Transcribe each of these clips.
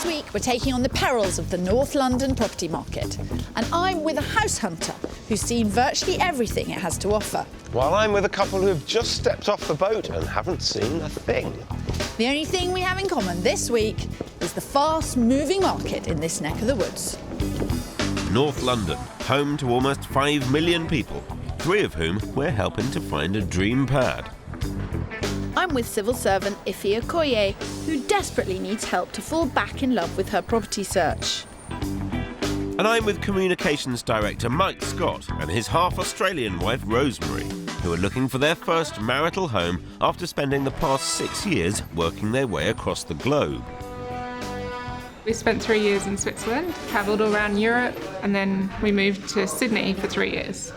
This week we're taking on the perils of the North London property market, and I'm with a house hunter who's seen virtually everything it has to offer. While I'm with a couple who have just stepped off the boat and haven't seen a thing. The only thing we have in common this week is the fast-moving market in this neck of the woods. North London, home to almost 5 million people, 3 of whom we're helping to find a dream pad. I'm with civil servant Ify Okoye, who desperately needs help to fall back in love with her property search. And I'm with Communications Director Mike Scott and his half-Australian wife Rosemary, who are looking for their first marital home after spending the past 6 years working their way across the globe. We spent 3 years in Switzerland, travelled all around Europe, and then we moved to Sydney for 3 years.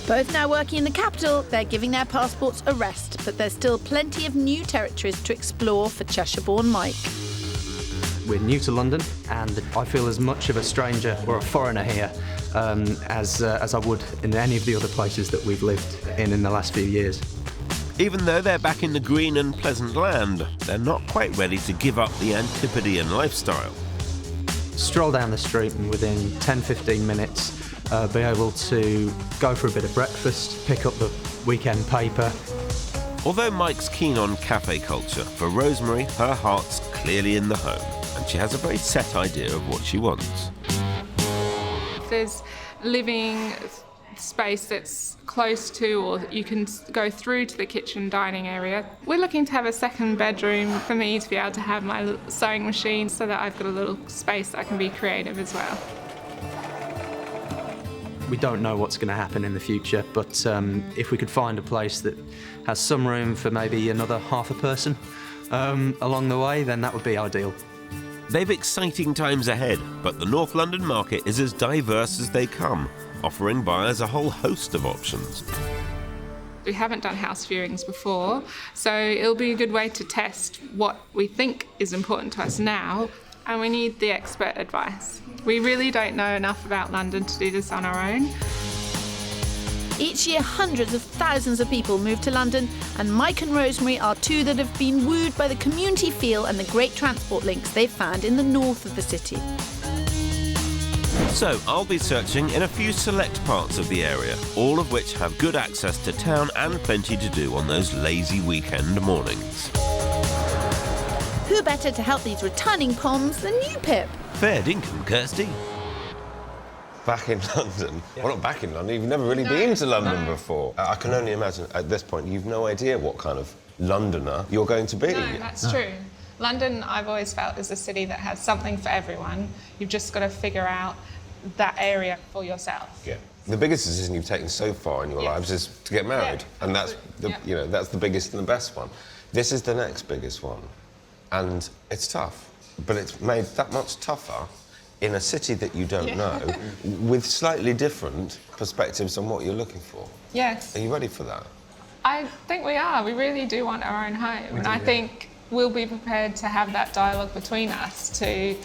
Both now working in the capital, they're giving their passports a rest, but there's still plenty of new territories to explore for Cheshire-born Mike. We're new to London, and I feel as much of a stranger or a foreigner here as I would in any of the other places that we've lived in the last few years. Even though they're back in the green and pleasant land, they're not quite ready to give up the Antipodean lifestyle. Stroll down the street and within 10-15 minutes be able to go for a bit of breakfast, pick up the weekend paper. Although Mike's keen on cafe culture, for Rosemary, her heart's clearly in the home, and she has a very set idea of what she wants. There's living space that's close to, or you can go through to the kitchen dining area. We're looking to have a second bedroom for me to be able to have my sewing machine so that I've got a little space that I can be creative as well. We don't know what's going to happen in the future, but if we could find a place that has some room for maybe another half a person along the way, then that would be ideal. They've exciting times ahead, but the North London market is as diverse as they come, offering buyers a whole host of options. We haven't done house viewings before, so it'll be a good way to test what we think is important to us now, and we need the expert advice. We really don't know enough about London to do this on our own. Each year, hundreds of thousands of people move to London, and Mike and Rosemary are two that have been wooed by the community feel and the great transport links they've found in the north of the city. So I'll be searching in a few select parts of the area, all of which have good access to town and plenty to do on those lazy weekend mornings. Who better to help these returning Poms than you, Pip? Fair dinkum, Kirstie. Back in London? Yeah. Well, not back in London. You've never really been to London before. I can only imagine at this point you've no idea what kind of Londoner you're going to be. No, that's true. London, I've always felt, is a city that has something for everyone. You've just got to figure out that area for yourself. Yeah. The biggest decision you've taken so far in your lives is to get married, and that's that's the biggest and the best one. This is the next biggest one, and it's tough, but it's made that much tougher in a city that you don't know, with slightly different perspectives on what you're looking for. Yes. Are you ready for that? I think we are. We really do want our own home, and I think we'll be prepared to have that dialogue between us to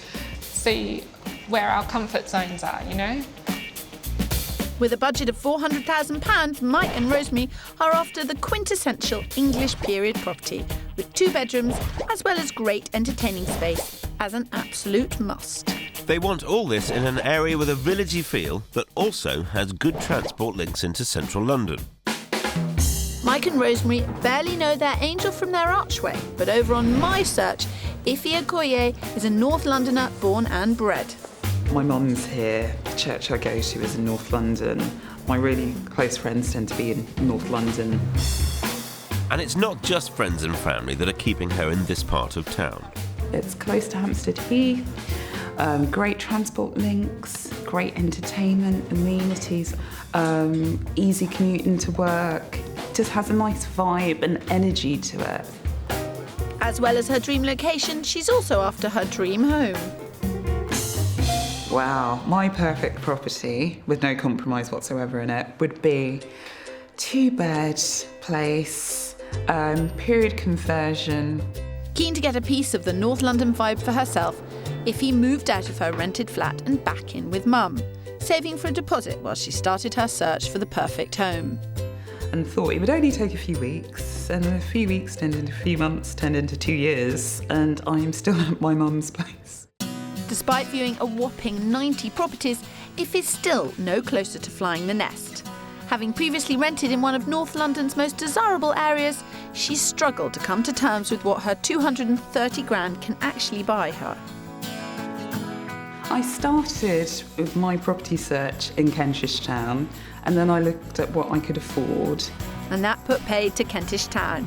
see where our comfort zones are, you know? With a budget of £400,000, Mike and Rosemary are after the quintessential English period property, with 2 bedrooms, as well as great entertaining space, as an absolute must. They want all this in an area with a villagey feel that also has good transport links into central London. Mike and Rosemary barely know their angel from their archway, but over on my search, Ify Okoye is a North Londoner born and bred. My mum's here, the church I go to is in North London. My really close friends tend to be in North London. And it's not just friends and family that are keeping her in this part of town. It's close to Hampstead Heath, great transport links, great entertainment, amenities, easy commuting to work. It just has a nice vibe and energy to it. As well as her dream location, she's also after her dream home. Wow, my perfect property, with no compromise whatsoever in it, would be 2-bed place, period conversion. Keen to get a piece of the North London vibe for herself, Ify moved out of her rented flat and back in with Mum, saving for a deposit while she started her search for the perfect home. and thought it would only take a few weeks, and a few weeks turned into a few months, turned into 2 years, and I'm still at my mum's place. Despite viewing a whopping 90 properties, If is still no closer to flying the nest. Having previously rented in one of North London's most desirable areas, she's struggled to come to terms with what her 230 grand can actually buy her. I started with my property search in Kentish Town, and then I looked at what I could afford. And that put paid to Kentish Town.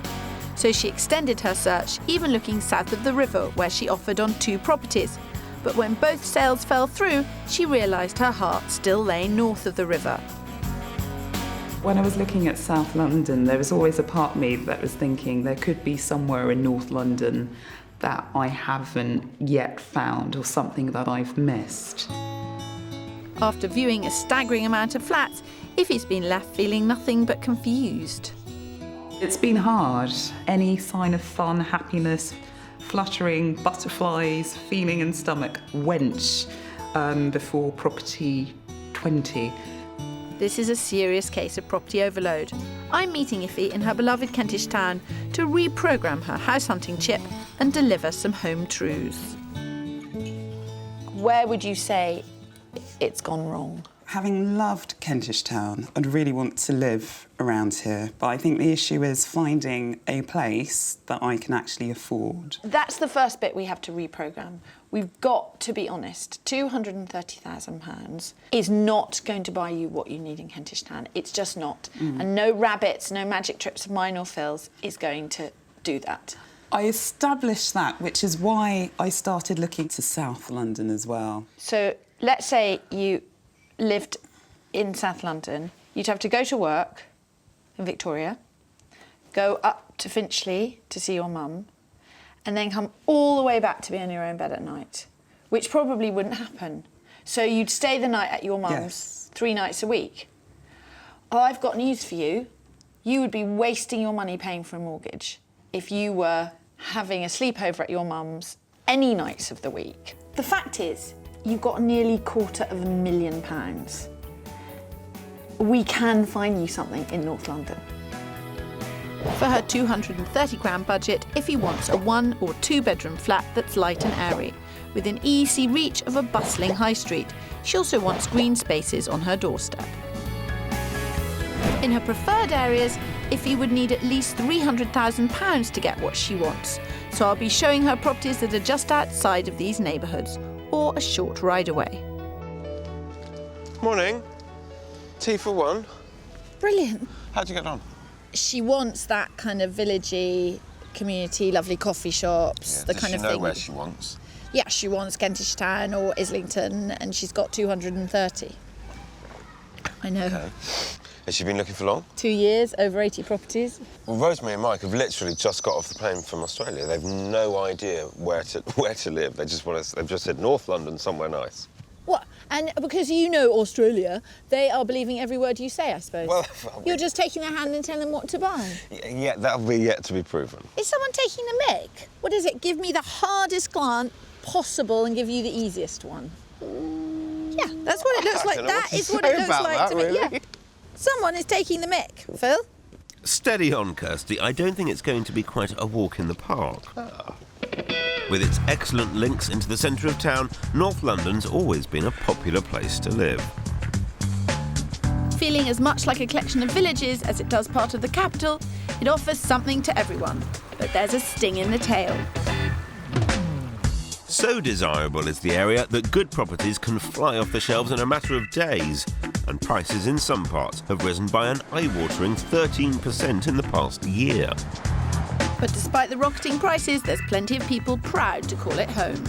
So she extended her search, even looking south of the river, where she offered on 2 properties. But when both sales fell through, she realised her heart still lay north of the river. When I was looking at South London, there was always a part of me that was thinking there could be somewhere in North London that I haven't yet found, or something that I've missed. After viewing a staggering amount of flats, Iffy's been left feeling nothing but confused. It's been hard. Any sign of fun, happiness, fluttering, butterflies, feeling in stomach went before property 20. This is a serious case of property overload. I'm meeting Iffy in her beloved Kentish Town to reprogram her house hunting chip and deliver some home truths. Where would you say it's gone wrong? Having loved Kentish Town, I'd really want to live around here, but I think the issue is finding a place that I can actually afford. That's the first bit we have to reprogram. We've got to be honest, £230,000 is not going to buy you what you need in Kentish Town. It's just not. And no rabbits, no magic trips of mine or Phil's is going to do that. I established that, which is why I started looking to South London as well. So let's say you lived in South London, you'd have to go to work in Victoria, go up to Finchley to see your mum, and then come all the way back to be on your own bed at night, which probably wouldn't happen. So you'd stay the night at your mum's Yes. 3 nights a week. Oh, I've got news for you. You would be wasting your money paying for a mortgage if you were having a sleepover at your mum's any nights of the week. The fact is, you've got nearly £250,000. We can find you something in North London. For her 230 grand budget, Iffy wants a 1 or 2 bedroom flat that's light and airy, within easy reach of a bustling high street. She also wants green spaces on her doorstep. In her preferred areas, Iffy would need at least £300,000 to get what she wants. So I'll be showing her properties that are just outside of these neighbourhoods, or a short ride away. Morning. Tea for 1. Brilliant. How'd you get on? She wants that kind of villagey community, lovely coffee shops, the kind of thing. Does she know where she wants? Yeah, she wants Kentish Town or Islington, and she's got 230. I know. Okay. Has she been looking for long? 2 years, over 80 properties. Well, Rosemary and Mike have literally just got off the plane from Australia. They've no idea where to live. They've just said North London, somewhere nice. What? And because you know Australia, they are believing every word you say, I suppose. Well, you're just taking their hand and telling them what to buy. Yeah, that'll be yet to be proven. Is someone taking the mick? What is it? Give me the hardest client possible and give you the easiest one. Yeah, that's what it looks like. That is what it looks like to me. Really? Yeah. Someone is taking the mick, Phil. Steady on, Kirstie. I don't think it's going to be quite a walk in the park. With its excellent links into the centre of town, North London's always been a popular place to live. Feeling as much like a collection of villages as it does part of the capital, it offers something to everyone. But there's a sting in the tail. So desirable is the area that good properties can fly off the shelves in a matter of days, and prices in some parts have risen by an eye-watering 13% in the past year. But despite the rocketing prices, there's plenty of people proud to call it home.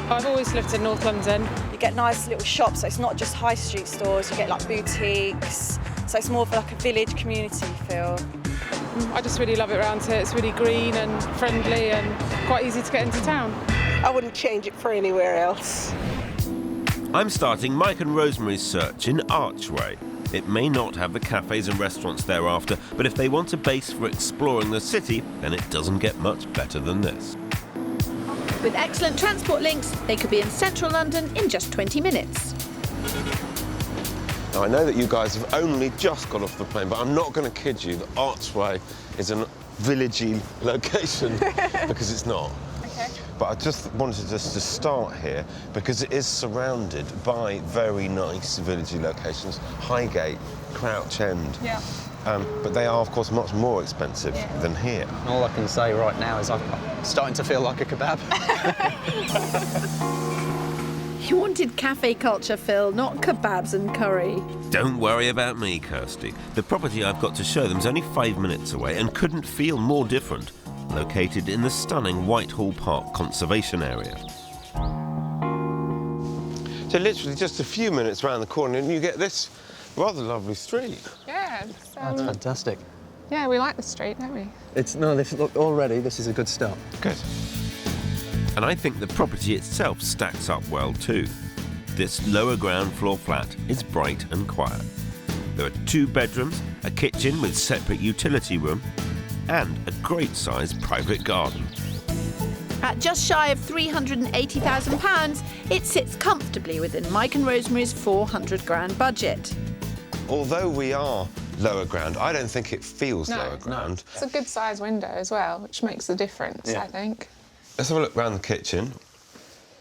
I've always lived in North London. You get nice little shops, so it's not just high street stores, you get like boutiques, so it's more of like a village community feel. I just really love it around here. It's really green and friendly and quite easy to get into town. I wouldn't change it for anywhere else. I'm starting Mike and Rosemary's search in Archway. It may not have the cafes and restaurants thereafter, but if they want a base for exploring the city, then it doesn't get much better than this. With excellent transport links, they could be in central London in just 20 minutes. Now, I know that you guys have only just got off the plane, but I'm not going to kid you, the archway is a villagey location, because it's not. Okay. But I just wanted us to start here, because it is surrounded by very nice villagey locations. Highgate, Crouch End. Yeah. But they are, of course, much more expensive than here. All I can say right now is I'm starting to feel like a kebab. You wanted cafe culture, Phil, not kebabs and curry. Don't worry about me, Kirstie. The property I've got to show them is only 5 minutes away and couldn't feel more different. Located in the stunning Whitehall Park Conservation Area. So literally just a few minutes round the corner and you get this rather lovely street. Yeah. That's fantastic. Yeah, we like the street, don't we? Look, already this is a good start. Good. And I think the property itself stacks up well too. This lower ground floor flat is bright and quiet. There are 2 bedrooms, a kitchen with separate utility room, and a great-sized private garden. At just shy of £380,000, it sits comfortably within Mike and Rosemary's 400 grand budget. Although we are lower ground, I don't think it feels lower ground. It's a good size window as well, which makes a difference, I think. Let's have a look round the kitchen.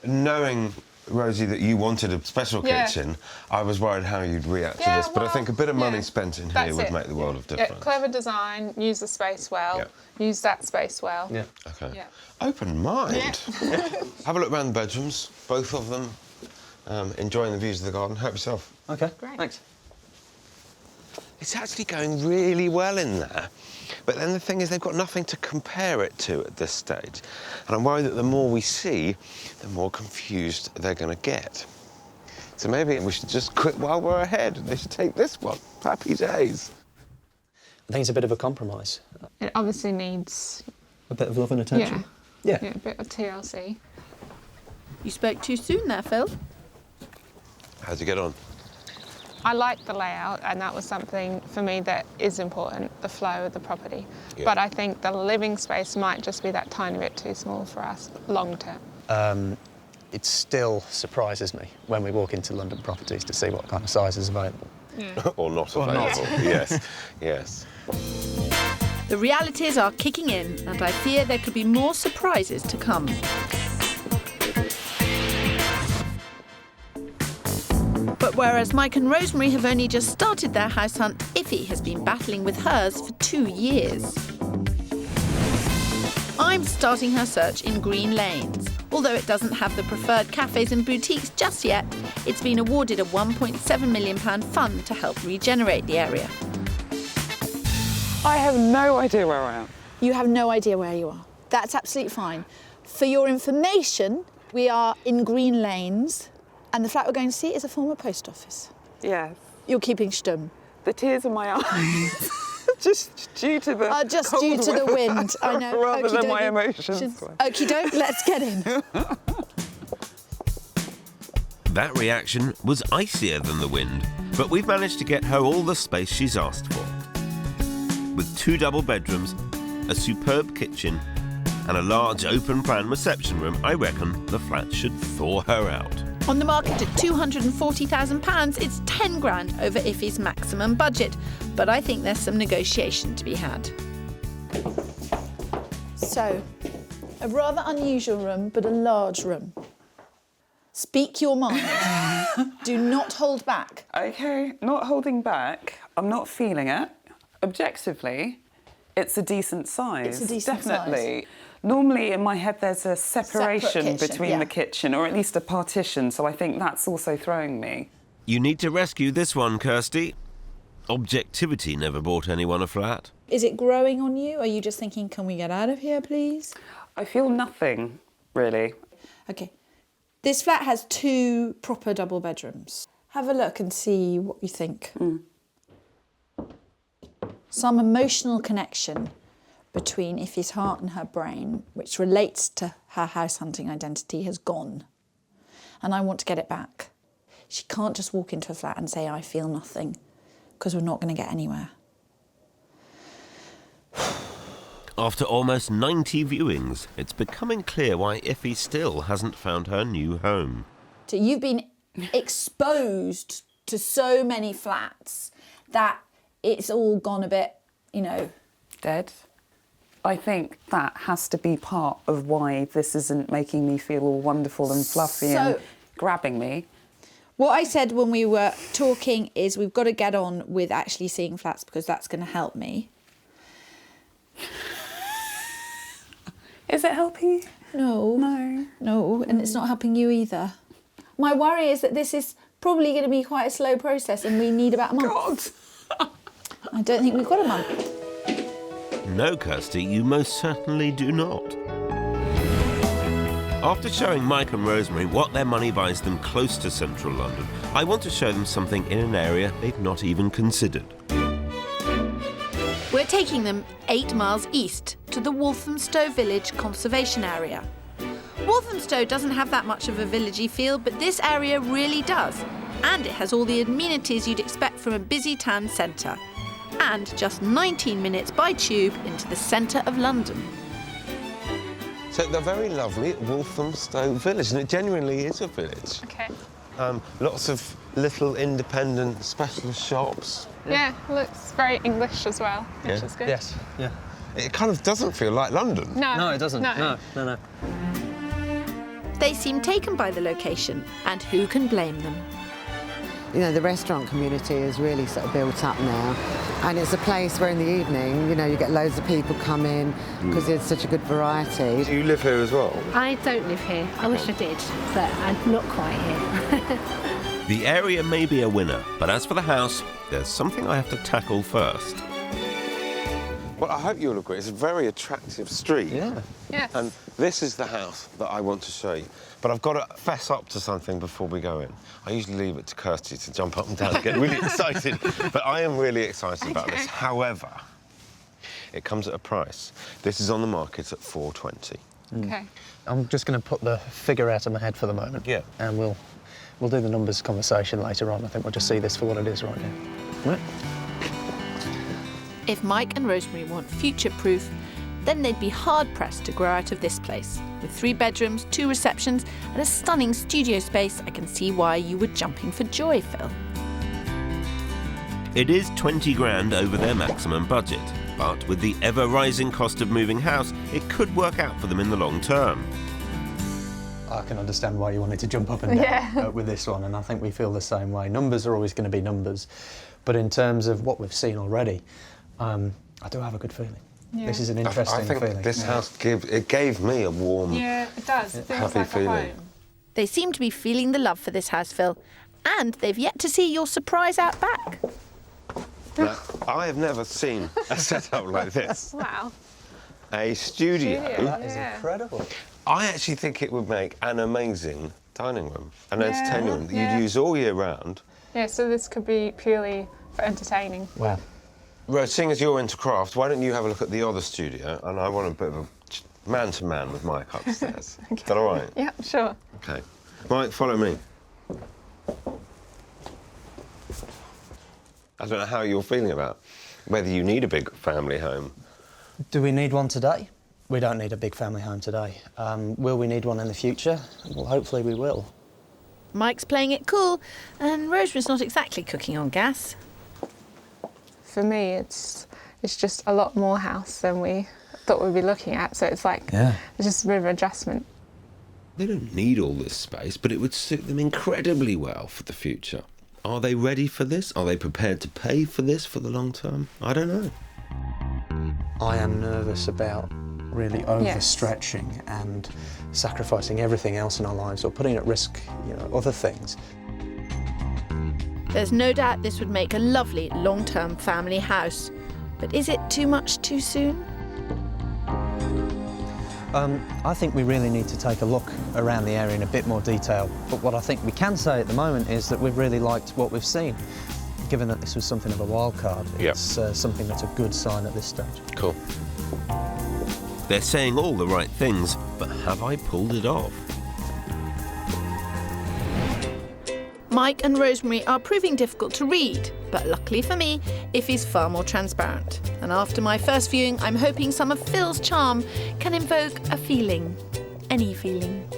Knowing, Rosie, that you wanted a special kitchen, I was worried how you'd react to this, but I think a bit of money spent in here would make the world of difference. Yeah, clever design, use the space well, use that space well. Yeah. OK. Yeah. Open mind. Yeah. Have a look round the bedrooms, both of them. Enjoying the views of the garden. Help yourself. OK, Great. thanks. It's actually going really well in there. But then the thing is, they've got nothing to compare it to at this stage. And I'm worried that the more we see, the more confused they're going to get. So maybe we should just quit while we're ahead. They should take this one. Happy days. I think it's a bit of a compromise. It obviously needs... A bit of love and attention. Yeah. A bit of TLC. You spoke too soon there, Phil. How'd you get on? I like the layout, and that was something for me that is important, the flow of the property. Yeah. But I think the living space might just be that tiny bit too small for us, long term. It still surprises me when we walk into London properties to see what kind of size is available. Or not available. Yes, yes. The realities are kicking in, and I fear there could be more surprises to come. But whereas Mike and Rosemary have only just started their house hunt, Iffy has been battling with hers for 2 years. I'm starting her search in Green Lanes. Although it doesn't have the preferred cafes and boutiques just yet, it's been awarded a £1.7 million fund to help regenerate the area. I have no idea where I am. You have no idea where you are. That's absolutely fine. For your information, we are in Green Lanes, and the flat we're going to see is a former post office. Yes. You're keeping stum. The tears in my eyes. Just due to the due to the wind. I know. Rather than my emotions. Okie doke, let's get in. That reaction was icier than the wind, but we've managed to get her all the space she's asked for. With 2 double bedrooms, a superb kitchen, and a large open-plan reception room, I reckon the flat should thaw her out. On the market at £240,000, it's 10 grand over Iffy's maximum budget, but I think there's some negotiation to be had. So, a rather unusual room, but a large room. Speak your mind. Do not hold back. OK, not holding back. I'm not feeling it. Objectively, it's a decent size. It's a decent definitely. size. Normally, in my head, there's a separation kitchen, between the kitchen, or at least a partition, so I think that's also throwing me. You need to rescue this one, Kirstie. Objectivity never bought anyone a flat. Is it growing on you? Are you just thinking, can we get out of here, please? I feel nothing, really. OK. This flat has 2 proper double bedrooms. Have a look and see what you think. Some emotional connection between Iffy's heart and her brain, which relates to her house hunting identity, has gone. And I want to get it back. She can't just walk into a flat and say, I feel nothing, because we're not going to get anywhere. After almost 90 viewings, it's becoming clear why Iffy still hasn't found her new home. So you've been exposed to so many flats that it's all gone a bit, Dead. I think that has to be part of why this isn't making me feel all wonderful and fluffy and grabbing me. What I said when we were talking is we've got to get on with actually seeing flats because that's going to help me. Is it helping you? No, and it's not helping you either. My worry is that this is probably going to be quite a slow process and we need about a month. God. I don't think we've got a month. No, Kirstie, you most certainly do not. After showing Mike and Rosemary what their money buys them close to central London, I want to show them something in an area they've not even considered. We're taking them 8 miles east to the Walthamstow Village Conservation Area. Walthamstow doesn't have that much of a villagey feel, but this area really does. And it has all the amenities you'd expect from a busy town centre. And just 19 minutes by tube into the centre of London. So they're very lovely, Walthamstow Village, and it genuinely is a village. Okay. Lots of little independent specialist shops. Yeah, looks very English as well, which is good. Yes, yeah. It kind of doesn't feel like London. No, it doesn't. No. They seem taken by the location, and who can blame them? The restaurant community is really sort of built up now, and it's a place where in the evening, you get loads of people come in because there's such a good variety. Do you live here as well? I don't live here. I wish I did, but I'm not quite here. The area may be a winner, but as for the house, there's something I have to tackle first. Well, I hope you'll agree. It's a very attractive street. Yeah. Yes. And this is the house that I want to show you. But I've got to fess up to something before we go in. I usually leave it to Kirstie to jump up and down and get really excited. But I am really excited about this. However, it comes at a price. This is on the market at $420. Okay. I'm just going to put the figure out of my head for the moment. Yeah. And we'll do the numbers conversation later on. I think we'll just see this for what it is right now. Right? If Mike and Rosemary want future proof, then they'd be hard-pressed to grow out of this place. With 3 bedrooms, 2 receptions and a stunning studio space, I can see why you were jumping for joy, Phil. It is 20 grand over their maximum budget, but with the ever-rising cost of moving house, it could work out for them in the long term. I can understand why you wanted to jump up and down with this one, and I think we feel the same way. Numbers are always going to be numbers, but in terms of what we've seen already, I do have a good feeling. Yeah. This is an interesting feeling. I think this house gave me a warm, it does. It feels happy like feeling. a home. They seem to be feeling the love for this house, Phil, and they've yet to see your surprise out back. Now, I have never seen a setup like this. Wow. A studio. That is incredible. I actually think it would make an amazing dining room, an entertaining room that you'd use all year round. Yeah, so this could be purely for entertaining. Wow. Rose, seeing as you're into craft, why don't you have a look at the other studio? And I want a bit of a man-to-man with Mike upstairs. Okay. Is that all right? Yeah, sure. OK. Mike, follow me. I don't know how you're feeling about whether you need a big family home. Do we need one today? We don't need a big family home today. Will we need one in the future? Well, hopefully we will. Mike's playing it cool, and Rosemary's not exactly cooking on gas. For me, it's just a lot more house than we thought we'd be looking at, so it's like it's just a bit of an adjustment. They don't need all this space, but it would suit them incredibly well for the future. Are they ready for this? Are they prepared to pay for this for the long term? I don't know. I am nervous about really overstretching and sacrificing everything else in our lives or putting at risk, other things. There's no doubt this would make a lovely long-term family house. But is it too much too soon? I think we really need to take a look around the area in a bit more detail. But what I think we can say at the moment is that we've really liked what we've seen. Given that this was something of a wild card, it's something that's a good sign at this stage. Cool. They're saying all the right things, but have I pulled it off? Mike and Rosemary are proving difficult to read, but luckily for me, Iffy's far more transparent. And after my first viewing, I'm hoping some of Phil's charm can invoke a feeling. Any feeling.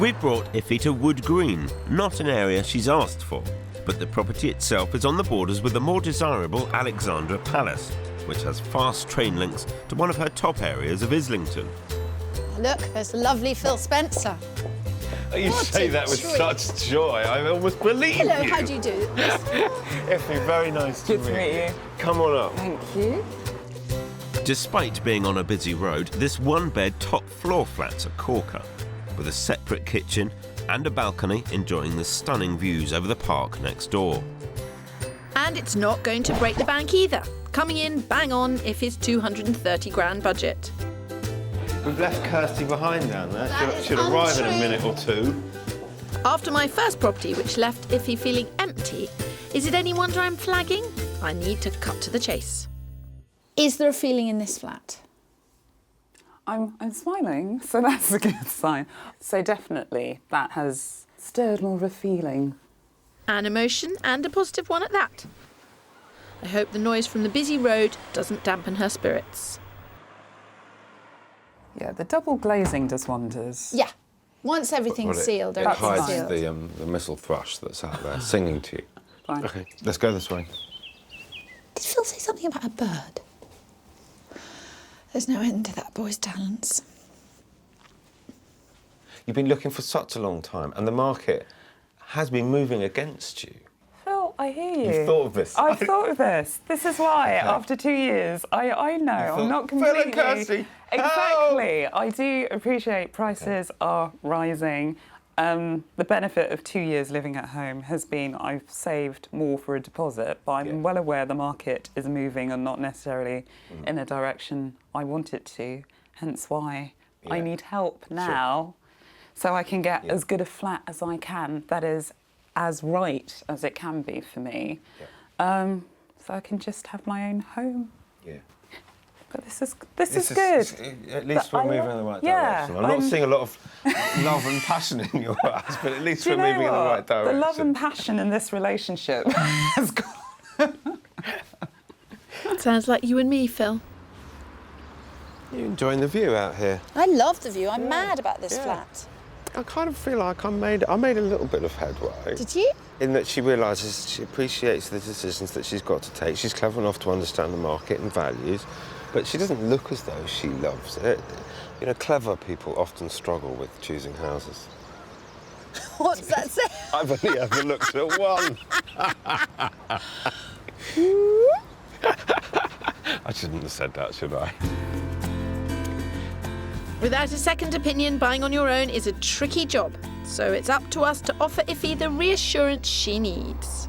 We've brought Iffy to Wood Green, not an area she's asked for, but the property itself is on the borders with the more desirable Alexandra Palace, which has fast train links to one of her top areas of Islington. Look, there's the lovely Phil Spencer. You say that with such joy. I almost believe you. Hello, how do you do? Iffy, very nice to meet you. Come on up. Thank you. Despite being on a busy road, this one-bed top-floor flat's a corker, with a separate kitchen and a balcony enjoying the stunning views over the park next door. And it's not going to break the bank either, coming in bang on Iffy's 230 grand budget. We've left Kirstie behind down there. That She'll is arrive in a untrue. minute or two. After my first property, which left Iffy feeling empty, is it any wonder I'm flagging? I need to cut to the chase. Is there a feeling in this flat? I'm smiling, so that's a good sign. So definitely that has stirred more of a feeling. An emotion, and a positive one at that. I hope the noise from the busy road doesn't dampen her spirits. Yeah, the double glazing does wonders. Yeah. Once everything's sealed, It everything's hides sealed. the missile thrush that's out there singing to you. Fine. OK, let's go this way. Did Phil say something about a bird? There's no end to that boy's talents. You've been looking for such a long time, and the market has been moving against you. Phil, I hear you. You've thought of this. I've thought of this. This is why, after 2 years, I know, I'm not completely... Phil and Kirstie, exactly. I do appreciate prices are rising. The benefit of 2 years living at home has been I've saved more for a deposit, but I'm well aware the market is moving and not necessarily in a direction I want it to, hence why I need help now so I can get as good a flat as I can that is as right as it can be for me, so I can just have my own home. Yeah. But this is good. At least we're moving in the right direction. I'm not seeing a lot of love and passion in your eyes, but at least we're moving in the right direction. The love and passion in this relationship has gone. Sounds like you and me, Phil. You're enjoying the view out here. I love the view. I'm mad about this flat. I kind of feel like I made a little bit of headway. Did you? In that she realises she appreciates the decisions that she's got to take. She's clever enough to understand the market and values, but she doesn't look as though she loves it. You know, clever people often struggle with choosing houses. What's that say? I've only ever looked at one. I shouldn't have said that, should I? Without a second opinion, buying on your own is a tricky job, so it's up to us to offer Iffy the reassurance she needs.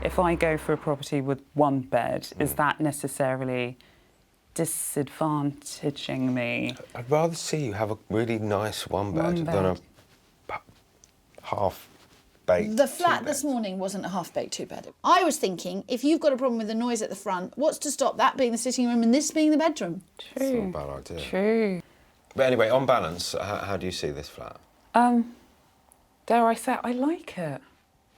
If I go for a property with one bed, is that necessarily disadvantaging me? I'd rather see you have a really nice one bed than a half-baked The flat two-bed. this morning wasn't a half-baked two-bed. I was thinking, if you've got a problem with the noise at the front, what's to stop that being the sitting room and this being the bedroom? It's not a bad idea. True. But anyway, on balance, how do you see this flat? Dare I say, I like it.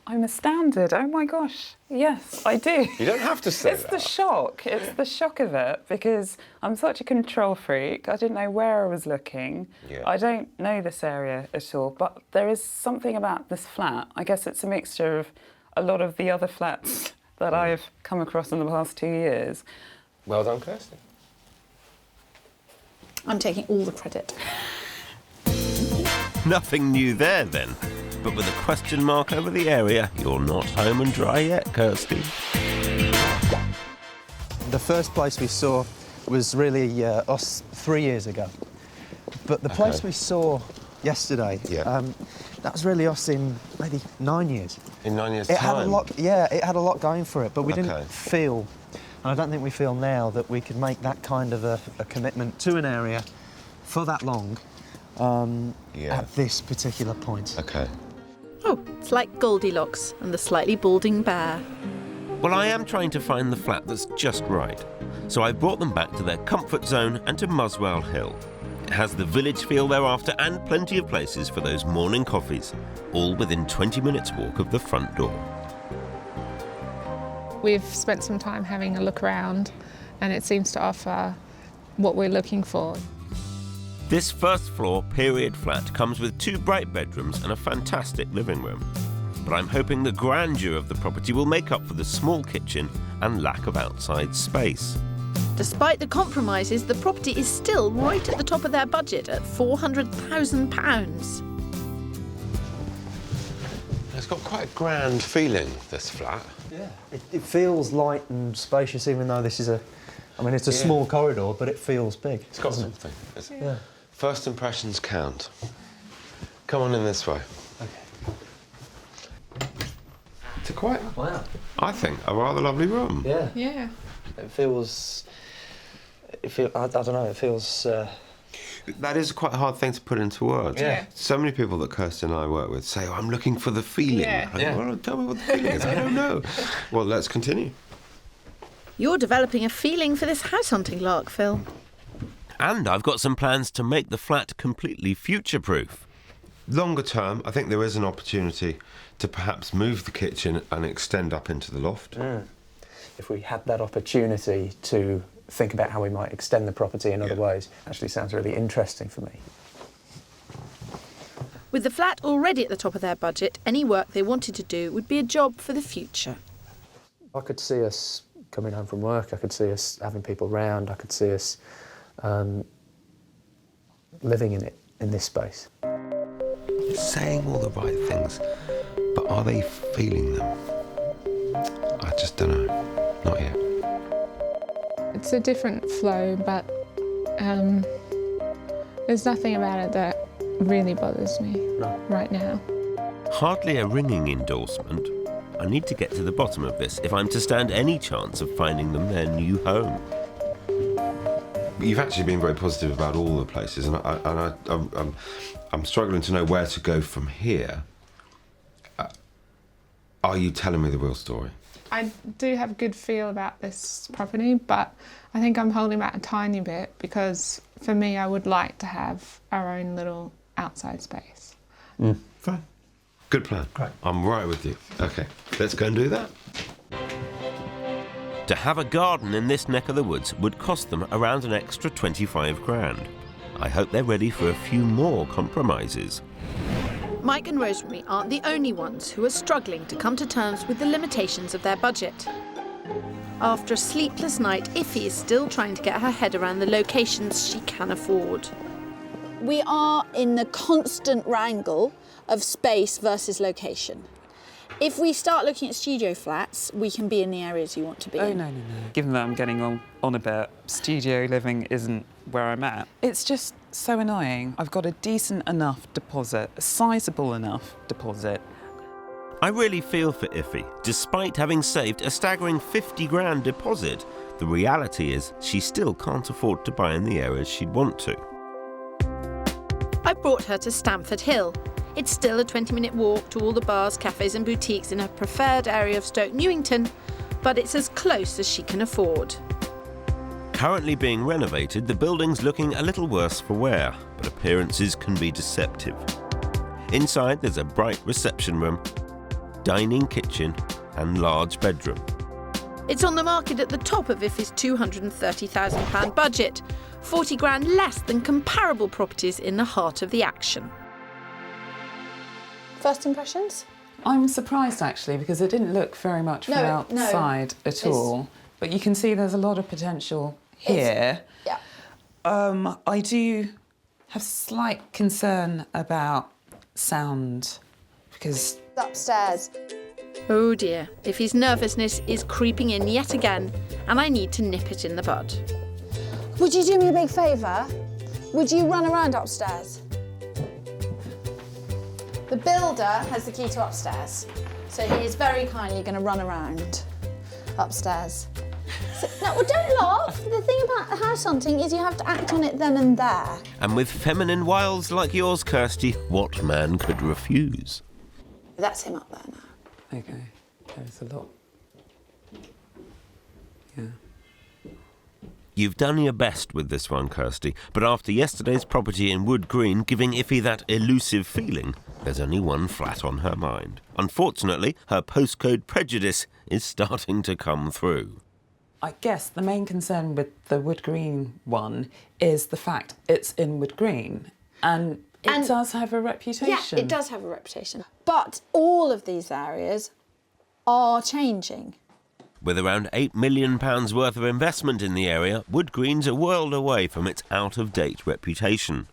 I'm astounded. Oh my gosh. Yes, I do. You don't have to say It's the shock. It's the shock of it because I'm such a control freak. I didn't know where I was looking. Yeah. I don't know this area at all, but there is something about this flat. I guess it's a mixture of a lot of the other flats that I've come across in the past 2 years. Well done, Kirstie. I'm taking all the credit. Nothing new there then. But with a question mark over the area, you're not home and dry yet, Kirstie. The first place we saw was really us 3 years ago. But the place we saw yesterday, that was really us in maybe 9 years. In 9 years' It time? had a lot, it had a lot going for it, but we didn't feel, and I don't think we feel now, that we could make that kind of a commitment to an area for that long at this particular point. OK. Oh, it's like Goldilocks and the slightly balding bear. Well, I am trying to find the flat that's just right. So I've brought them back to their comfort zone and to Muswell Hill. It has the village feel thereafter and plenty of places for those morning coffees, all within 20 minutes walk of the front door. We've spent some time having a look around and it seems to offer what we're looking for. This first floor period flat comes with 2 bright bedrooms and a fantastic living room. But I'm hoping the grandeur of the property will make up for the small kitchen and lack of outside space. Despite the compromises, the property is still right at the top of their budget at £400,000. It's got quite a grand feeling, this flat. Yeah. It feels light and spacious, even though this is it's a small corridor, but it feels big. It's got something. Yeah. First impressions count. Come on in this way. It's I think, a rather lovely room. Yeah. Yeah. It feels. I don't know. It feels. That is quite a hard thing to put into words. Yeah. So many people that Kirstie and I work with say, I'm looking for the feeling. Yeah. Well, tell me what the feeling is. I don't know. Well, let's continue. You're developing a feeling for this house hunting lark, Phil. And I've got some plans to make the flat completely future-proof. Longer term, I think there is an opportunity to perhaps move the kitchen and extend up into the loft. If we had that opportunity to think about how we might extend the property in other ways, actually sounds really interesting for me. With the flat already at the top of their budget, any work they wanted to do would be a job for the future. I could see us coming home from work, I could see us having people round, I could see us living in this space. Saying all the right things, but are they feeling them? I just don't know. Not yet. It's a different flow, but there's nothing about it that really bothers me right now. Hardly a ringing endorsement. I need to get to the bottom of this if I'm to stand any chance of finding them their new home. You've actually been very positive about all the places, and I'm struggling to know where to go from here. Are you telling me the real story? I do have a good feel about this property, but I think I'm holding back a tiny bit because for me, I would like to have our own little outside space. Fine. Good plan. Great. I'm right with you. Okay, let's go and do that. To have a garden in this neck of the woods would cost them around an extra 25 grand. I hope they're ready for a few more compromises. Mike and Rosemary aren't the only ones who are struggling to come to terms with the limitations of their budget. After a sleepless night, Iffy is still trying to get her head around the locations she can afford. We are in the constant wrangle of space versus location. If we start looking at studio flats, we can be in the areas you want to be in. No. Given that I'm getting on a bit, studio living isn't where I'm at. It's just so annoying. I've got a decent enough deposit, a sizable enough deposit. I really feel for Iffy. Despite having saved a staggering 50 grand deposit, the reality is she still can't afford to buy in the areas she'd want to. I brought her to Stamford Hill. It's still a 20-minute walk to all the bars, cafes and boutiques in her preferred area of Stoke Newington, but it's as close as she can afford. Currently being renovated, the building's looking a little worse for wear, but appearances can be deceptive. Inside there's a bright reception room, dining kitchen and large bedroom. It's on the market at the top of Iffy's £230,000 budget, 40 grand less than comparable properties in the heart of the action. First impressions? I'm surprised actually because it didn't look very much from outside at all. But you can see there's a lot of potential here. Yeah. I do have slight concern about sound because Upstairs. Oh dear, Iffy's nervousness is creeping in yet again, and I need to nip it in the bud. Would you do me a big favour? Would you run around upstairs? The builder has the key to upstairs, so he is very kindly going to run around upstairs. So, no, well, don't laugh. The thing about house hunting is you have to act on it then and there. And with feminine wiles like yours, Kirstie, what man could refuse? That's him up there now. okay, there's a lot. Yeah. You've done your best with this one, Kirstie, but after yesterday's property in Wood Green giving Iffy that elusive feeling, there's only one flat on her mind. Unfortunately, her postcode prejudice is starting to come through. I guess the main concern with the Wood Green one is the fact it's in Wood Green, and it does have a reputation. Yeah, it does have a reputation. But all of these areas are changing. With around £8 million worth of investment in the area, Wood Green's a world away from its out-of-date reputation.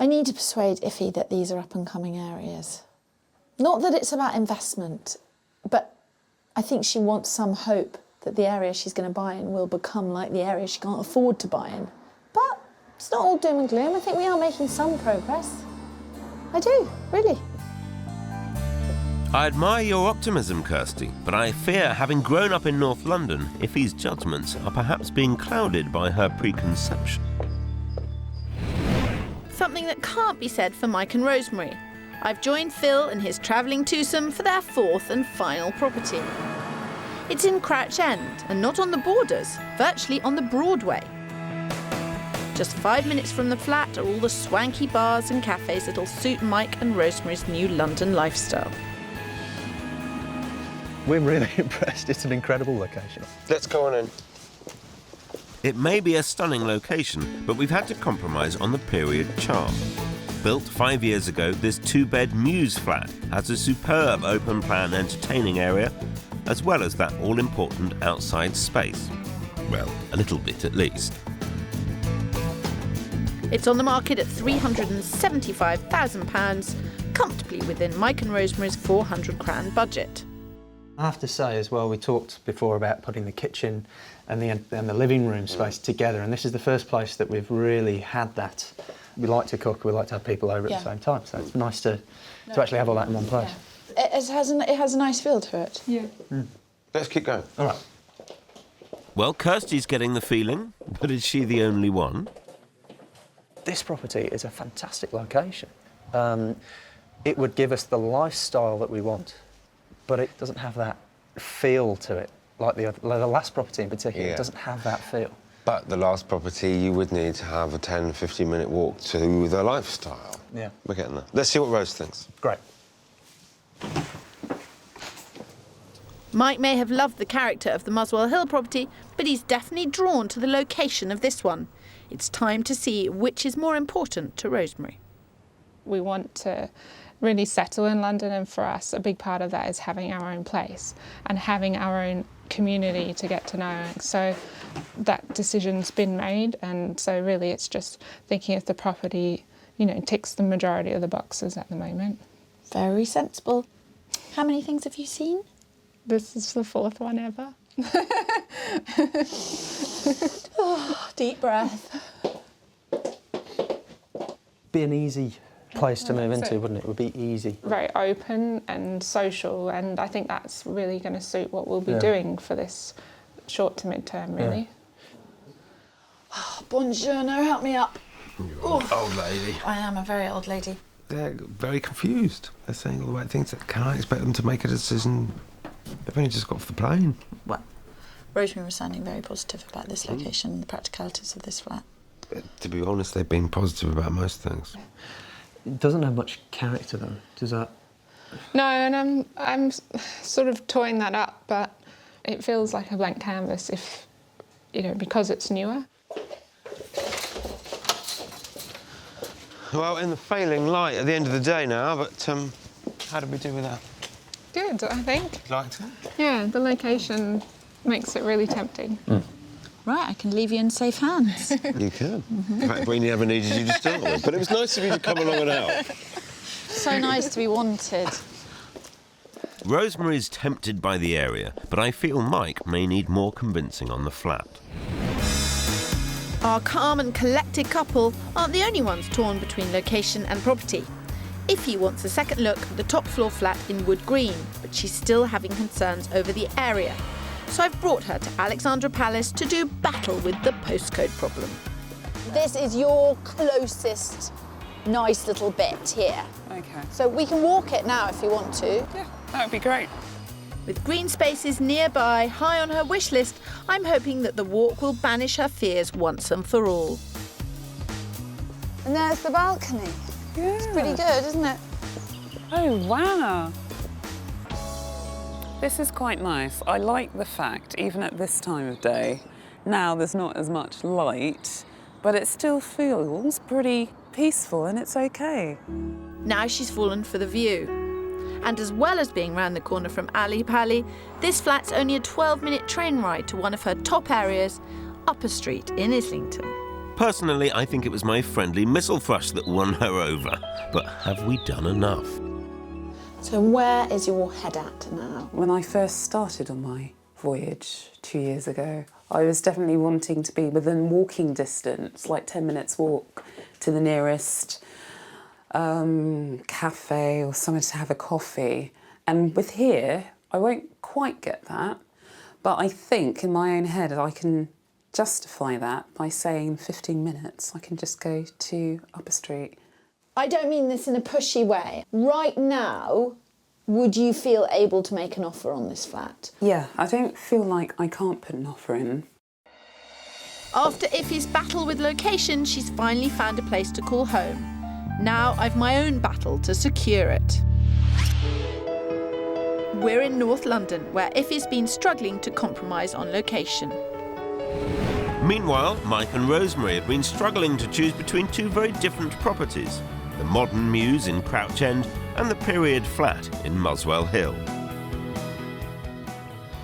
I need to persuade Iffy that these are up-and-coming areas. Not that it's about investment, but I think she wants some hope that the area she's going to buy in will become like the area she can't afford to buy in. But it's not all doom and gloom. I think we are making some progress. I do, really. I admire your optimism, Kirstie, but I fear, having grown up in North London, Iffy's judgments are perhaps being clouded by her preconception. Something that can't be said for Mike and Rosemary. I've joined Phil and his travelling twosome for their fourth and final property. It's in Crouch End, and not on the borders, virtually on the Broadway. Just 5 minutes from the flat are all the swanky bars and cafes that'll suit Mike and Rosemary's new London lifestyle. We're really impressed. It's an incredible location. Let's go on in. It may be a stunning location, but we've had to compromise on the period charm. Built 5 years ago, this two-bed Muse flat has a superb open-plan entertaining area, as well as that all-important outside space. Well, a little bit at least. It's on the market at £375,000, comfortably within Mike and Rosemary's £400 budget. I have to say as well, we talked before about putting the kitchen and the living room space together, and this is the first place that we've really had that. We like to cook, we like to have people over at the same time, so it's nice to actually have all that in one place. Yeah. It has a nice feel to it. Yeah. Let's keep going. All right. Well, Kirstie's getting the feeling, but is she the only one? This property is a fantastic location. It would give us the lifestyle that we want, but it doesn't have that feel to it, like the last property in particular. It doesn't have that feel. But the last property, you would need to have a 10, 15-minute walk to the lifestyle. Yeah. We're getting there. Let's see what Rose thinks. Great. Mike may have loved the character of the Muswell Hill property, but he's definitely drawn to the location of this one. It's time to see which is more important to Rosemary. We want to really settle in London, and for us a big part of that is having our own place and having our own community to get to know. So that decision's been made, and so really it's just thinking if the property, ticks the majority of the boxes at the moment. Very sensible. How many things have you seen? This is the fourth one ever. Oh, deep breath. Be an easy place to move into, wouldn't it? It would be easy. Very open and social, and I think that's really going to suit what we'll be doing for this short to mid-term, really. Oh, buongiorno, help me up. Old lady. I am a very old lady. They're very confused. They're saying all the right things. Can I expect them to make a decision? They've only just got off the plane. Well, Rosemary was sounding very positive about this location and the practicalities of this flat. To be honest, they've been positive about most things. It doesn't have much character, though, does that? No, and I'm sort of toying that up, but it feels like a blank canvas if, because it's newer. Well, in the failing light at the end of the day now, but how did we do with that? Good, I think. Liked it? Yeah, the location makes it really tempting. Right, I can leave you in safe hands. You can. In fact, we never needed you to start with. But it was nice of you to come along and help. So nice to be wanted. Rosemary's tempted by the area, but I feel Mike may need more convincing on the flat. Our calm and collected couple aren't the only ones torn between location and property. Iffy wants a second look at the top floor flat in Wood Green, but she's still having concerns over the area. So I've brought her to Alexandra Palace to do battle with the postcode problem. This is your closest nice little bit here. Okay. So we can walk it now if you want to. Yeah, that would be great. With green spaces nearby, high on her wish list, I'm hoping that the walk will banish her fears once and for all. And there's the balcony. Yeah. It's pretty good, isn't it? Oh, wow. This is quite nice. I like the fact, even at this time of day, now there's not as much light, but it still feels pretty peaceful and it's okay. Now she's fallen for the view. And as well as being round the corner from Ali Pali, this flat's only a 12-minute train ride to one of her top areas, Upper Street in Islington. Personally, I think it was my friendly missile thrush that won her over. But have we done enough? So where is your head at now? When I first started on my voyage 2 years ago, I was definitely wanting to be within walking distance, like 10 minutes walk to the nearest cafe or somewhere to have a coffee. And with here, I won't quite get that, but I think in my own head I can justify that by saying 15 minutes I can just go to Upper Street. I don't mean this in a pushy way. Right now, would you feel able to make an offer on this flat? Yeah, I don't feel like I can't put an offer in. After Iffy's battle with location, she's finally found a place to call home. Now I've my own battle to secure it. We're in North London, where Iffy's been struggling to compromise on location. Meanwhile, Mike and Rosemary have been struggling to choose between two very different properties. The modern mews in Crouch End and the period flat in Muswell Hill.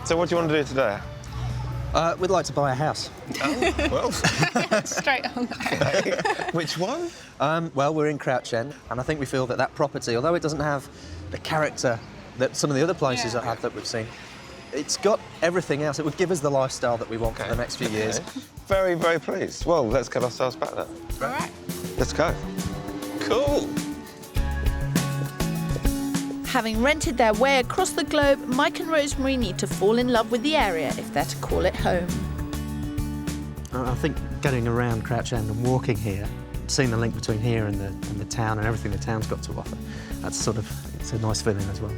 So what do you want to do today? We'd like to buy a house. Oh, well. Straight on. Which one? Well, we're in Crouch End, and I think we feel that that property, although it doesn't have the character that some of the other places have that we've seen, it's got everything else. It would give us the lifestyle that we want for the next few years. Very, very pleased. Well, let's get ourselves back there. All right. Let's go. Cool. Having rented their way across the globe, Mike and Rosemary need to fall in love with the area if they're to call it home. I think getting around Crouch End and walking here, seeing the link between here and the town and everything the town's got to offer, it's a nice feeling as well.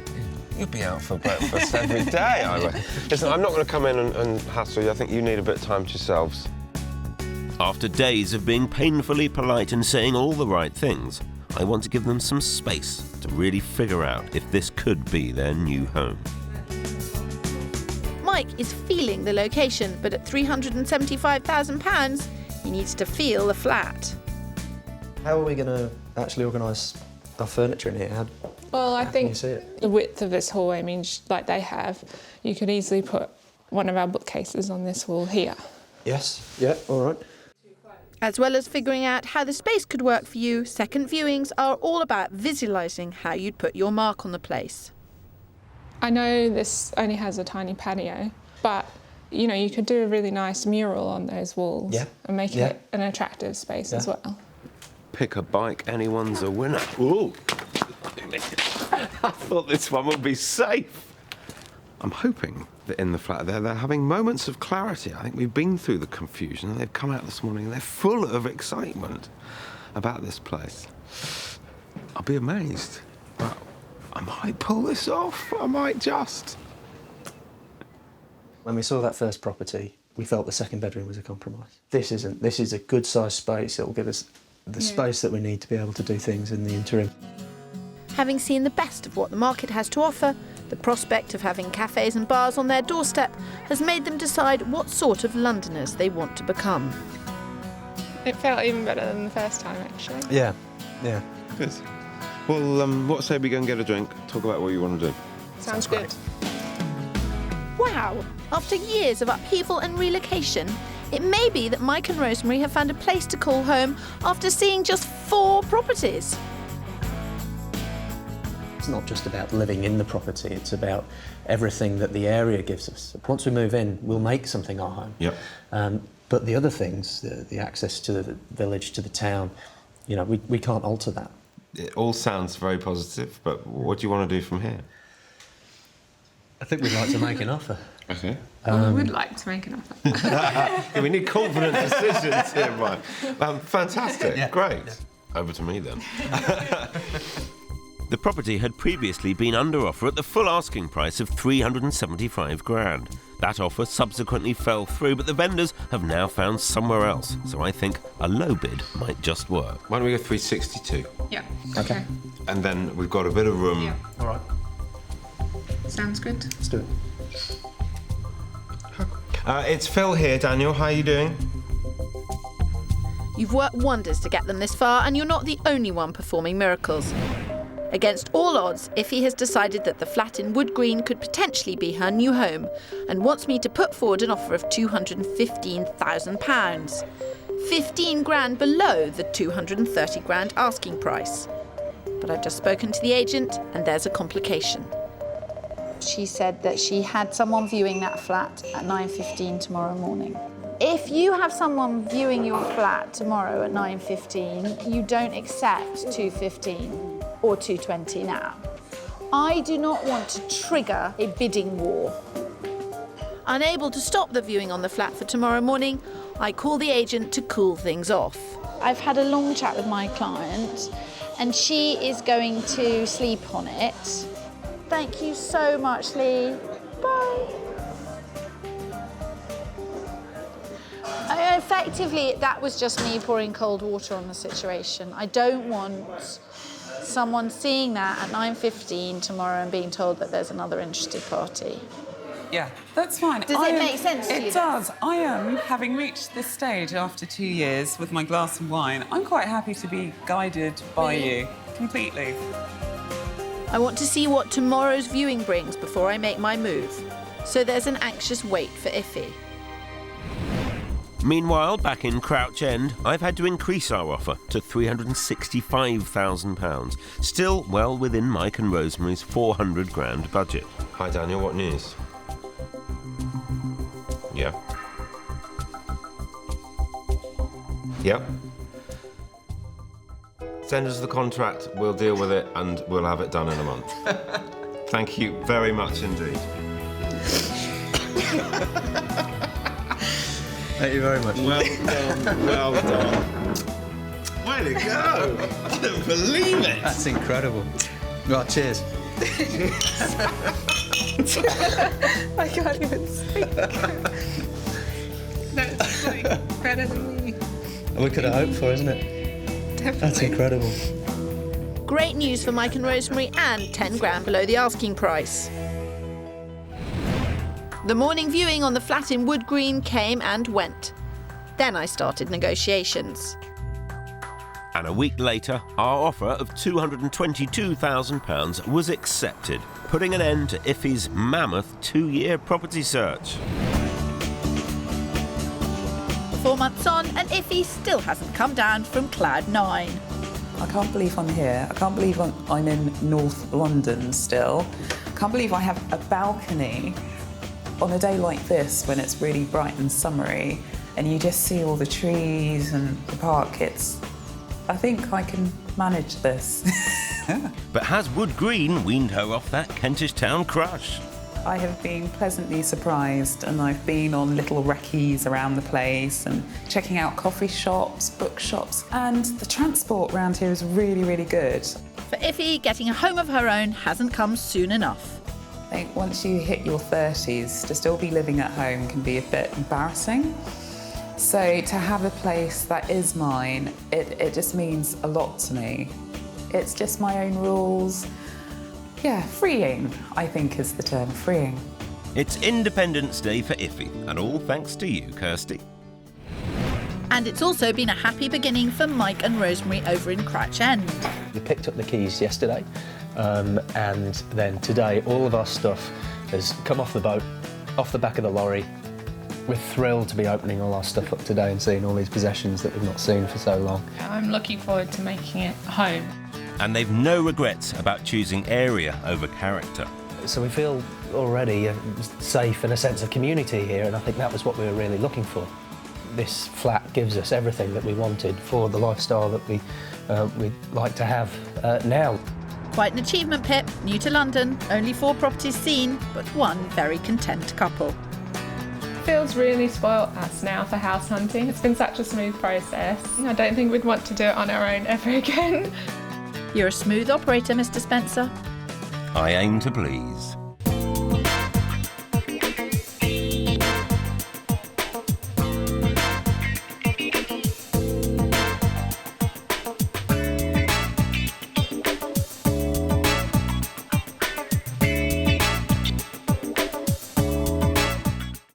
You'll be out for breakfast every day, I reckon. Listen, I'm not going to come in and hassle you. I think you need a bit of time to yourselves. After days of being painfully polite and saying all the right things, I want to give them some space to really figure out if this could be their new home. Mike is feeling the location, but at £375,000, he needs to feel the flat. How are we going to actually organise our furniture in here? Well, I Can you think see it? the width of this hallway means, like they have, you could easily put one of our bookcases on this wall here. Yes. Yeah, all right. As well as figuring out how the space could work for you, second viewings are all about visualising how you'd put your mark on the place. I know this only has a tiny patio, but you know, you could do a really nice mural on those walls and make it an attractive space as well. Pick a bike, anyone's a winner. Ooh. I thought this one would be safe. I'm hoping that in the flat they're having moments of clarity. I think we've been through the confusion and they've come out this morning and they're full of excitement about this place. I'll be amazed, but I might pull this off. I might just. When we saw that first property, we felt the second bedroom was a compromise. This isn't. This is a good-sized space. It'll give us the space that we need to be able to do things in the interim. Having seen the best of what the market has to offer, the prospect of having cafes and bars on their doorstep has made them decide what sort of Londoners they want to become. It felt even better than the first time, actually. Yeah, yeah. Good. Well, what say we go and get a drink, talk about what you want to do? Sounds good. Wow! After years of upheaval and relocation, it may be that Mike and Rosemary have found a place to call home after seeing just 4 properties. It's not just about living in the property, it's about everything that the area gives us. Once we move in, we'll make something our home. Yep. But the other things, the access to the village, to the town, you know, we can't alter that. It all sounds very positive, but what do you want to do from here? I think we'd like to make an offer. Okay. We would like to make an offer. Yeah, we need confident decisions here, Mike. Fantastic, great. Yeah. Over to me then. The property had previously been under offer at the full asking price of $375,000. That offer subsequently fell through, but the vendors have now found somewhere else. So I think a low bid might just work. Why don't we go 362? Yeah. Okay. And then we've got a bit of room. Yeah. All right. Sounds good. Let's do it. It's Phil here, Daniel. How are you doing? You've worked wonders to get them this far, and you're not the only one performing miracles. Against all odds, Iffy has decided that the flat in Wood Green could potentially be her new home and wants me to put forward an offer of £215,000. 15 grand below the 230 grand asking price. But I've just spoken to the agent and there's a complication. She said that she had someone viewing that flat at 9:15 tomorrow morning. If you have someone viewing your flat tomorrow at 9:15, you don't accept 215 or 220 now. I do not want to trigger a bidding war. Unable to stop the viewing on the flat for tomorrow morning, I call the agent to cool things off. I've had a long chat with my client and she is going to sleep on it. Thank you so much, Lee. Bye. Effectively, that was just me pouring cold water on the situation. I don't want someone seeing that at 9:15 tomorrow and being told that there's another interested party. Yeah, that's fine. Does it make sense to you? It does. I am, having reached this stage after 2 years with my glass of wine, I'm quite happy to be guided by you, completely. I want to see what tomorrow's viewing brings before I make my move. So there's an anxious wait for Iffy. Meanwhile, back in Crouch End, I've had to increase our offer to £365,000. Still well within Mike and Rosemary's 400 grand budget. Hi, Daniel, what news? Yeah. Yep. Send us the contract, we'll deal with it, and we'll have it done in a month. Thank you very much indeed. Thank you very much. Well done, well done. Way to go! I don't believe it! That's incredible. Right, cheers. I can't even speak. That's like better than me. We could have hoped for, isn't it? Definitely. That's incredible. Great news for Mike and Rosemary and 10 grand below the asking price. The morning viewing on the flat in Wood Green came and went. Then I started negotiations. And a week later, our offer of £222,000 was accepted, putting an end to Iffy's mammoth 2-year property search. 4 months on, and Iffy still hasn't come down from cloud 9. I can't believe I'm here. I can't believe I'm in North London still. I can't believe I have a balcony on a day like this when it's really bright and summery and you just see all the trees and the park. I think I can manage this. But has Wood Green weaned her off that Kentish Town crush? I have been pleasantly surprised and I've been on little recce's around the place and checking out coffee shops, bookshops, and the transport around here is really, really good. For Iffy, getting a home of her own hasn't come soon enough. I think once you hit your 30s, to still be living at home can be a bit embarrassing. So to have a place that is mine, it just means a lot to me. It's just my own rules. Yeah, freeing, I think is the term, freeing. It's Independence Day for Iffy, and all thanks to you, Kirstie. And it's also been a happy beginning for Mike and Rosemary over in Crouch End. We picked up the keys yesterday, and then today all of our stuff has come off the boat, off the back of the lorry. We're thrilled to be opening all our stuff up today and seeing all these possessions that we've not seen for so long. I'm looking forward to making it home. And they've no regrets about choosing area over character. So we feel already safe and a sense of community here, and I think that was what we were really looking for. This flat gives us everything that we wanted for the lifestyle that we'd like to have now. Quite an achievement, Pip. New to London, only 4 properties seen, but one very content couple. Phil's really spoilt us now for house hunting. It's been such a smooth process. I don't think we'd want to do it on our own ever again. You're a smooth operator, Mr. Spencer. I aim to please.